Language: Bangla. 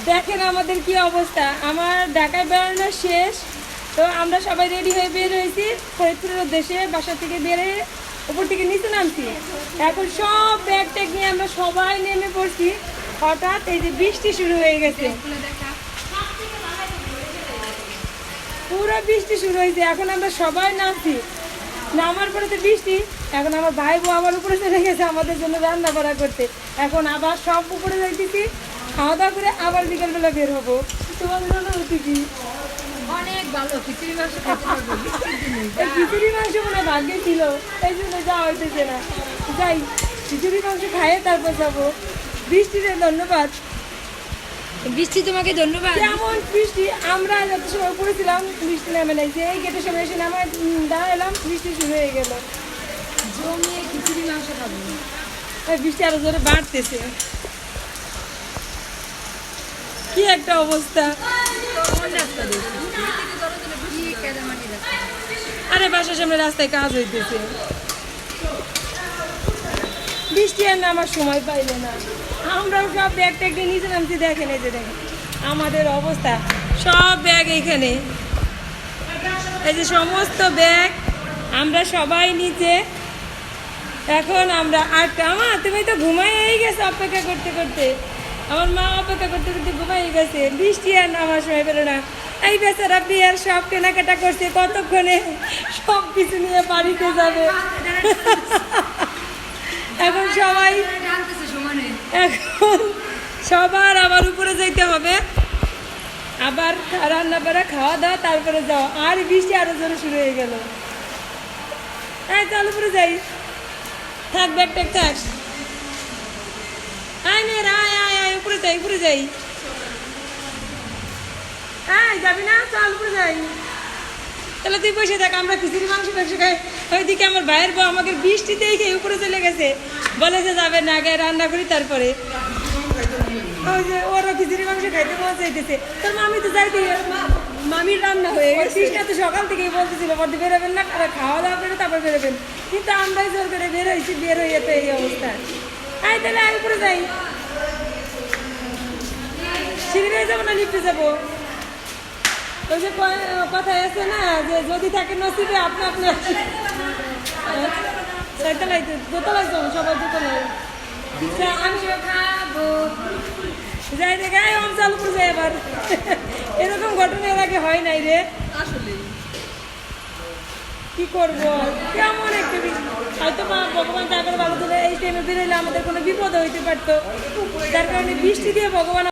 দেখেন আমাদের কি অবস্থা। আমার ঢাকায় বেড়ানো শেষ, তো আমরা সবাই রেডি হয়ে বের হয়েছি ফরিদপুরের উদ্দেশ্যে। বাসা থেকে বেরে উপর থেকে নিচে নামছি। এখন সব ব্যাগ ট্যাগ নিয়ে আমরা সবাই নেমে পড়ছি। হঠাৎ এই যে বৃষ্টি শুরু হয়ে গেছে, পুরো বৃষ্টি শুরু হয়েছে। এখন আমরা সবাই নামছি, নামার পরে তো বৃষ্টি। এখন আমার ভাই বউ আমার উপরে চলে গেছে আমাদের জন্য রান্না বাড়া করতে। এখন আবার সব উপরে যাইতেছি, খাওয়া দাওয়া করে আবার বিকেলবেলা বের হবো। তোমার অনুভূতি কি? অনেক ভালো খিচুড়ি মাংস খেতে পারবো। এই খিচুড়ি মাংস মনে ভাগ্যে ছিল, এই জন্য যাওয়া হইতেছে না। যাই খিচুড়ি মাংস খাইয়ে তারপর যাবো। বৃষ্টিতে ধন্যবাদ। বৃষ্টি তোমাকে ধন্যবাদ। যেমন বৃষ্টি, আমরা যত সময় পড়েছিলাম বৃষ্টি নামে নাই, যে এই গেটের সময় এসে নামায় দাঁড়ালাম, বৃষ্টি শুরু হয়ে গেল। জমিয়ে খিচুড়ি মাংস খাবো। এই বৃষ্টি আরো জোরে বাড়তেছে, কি একটা অবস্থা। কোন রাস্তা দেখছি? কি কেদারমাটি রাস্তা? আরে বাসার সামনে রাস্তায় কাজ হইতেছে, বৃষ্টি আর নামার সময় পাইলে না। আমরাও সব ব্যাগ ট্যাগ নিয়ে নিচে নামছি। দেখেন এই যে দেখেন আমাদের অবস্থা, সব ব্যাগ এইখানে, এই যে সমস্ত ব্যাগ আমরা সবাই নিচে। এখন আমরা তুমি তো ঘুমাই গেছে অপেক্ষা করতে করতে। আমার মা অপেক্ষা করতে করতে ঘুমাই গেছে, বৃষ্টি আর নামার সময় পেল না। এই বেচারা বিয়ের সব কেনাকাটা করছে, কতক্ষণে সব কিছু নিয়ে বাড়িতে যাবে। এখন সবাই, এখন সবার আবার উপরে যাইতে হবে, আবার রান্না বাড়া খাওয়া দাওয়া তারপরে যাও। আর বৃষ্টি আরো জোরে শুরু হয়ে গেল। হ্যাঁ চল উপরে যাই, থাক ব্যাগ ট্যাগ থাক। আয় নে আয় আয় আয়, উপরে যাই উপরে যাই। আয় যাবি না? চল উপরে যাই। তাহলে তুই বসে থাক, আমরা খিচুড়ি মাংস টাংস খাই। ওইদিকে আমার ভাইয়ের বউ আমাকে বৃষ্টিতেই খেয়ে উপরে চলে গেছে, বলে যে যাবে না, আগে রান্না করি তারপরে। ওই যে ওরা খিচুড়ি মাংস খাইতে মন চাইতেছে। তোর মামি তো যাইতে, মামির রান্না হয়ে গেছে। কৃষ্ণা তো সকাল থেকেই বলতেছিল বলতে বেরোবেন না, খাওয়া দাওয়া করে তারপর বেরোবেন, কিন্তু আমরাই জোর করে বের হয়েছি। বের হয়ে তো এই অবস্থা। আয় তাহলে আয় উপরে যাই। সিঁড়ি যাবো না লিফটে যাবো? ওই যে কথায় আছে না, যে যদি থাকে নসিবে আপনি আপনি দোতলায় যাবো, সবাই দোতলায়। আমি খাবো যাই দেখে চালু করে যাই এবার। এরকম ঘটনা এর আগে হয় নাই রে আসলে। কি করবো, কেমন একটা হয়তো ভগবান যা করে ভালো দিলে এই টাইমে বেরোলে আমাদের কোনো বিপদ হইতে পারতো, যার কারণে বৃষ্টি দিয়ে ভগবান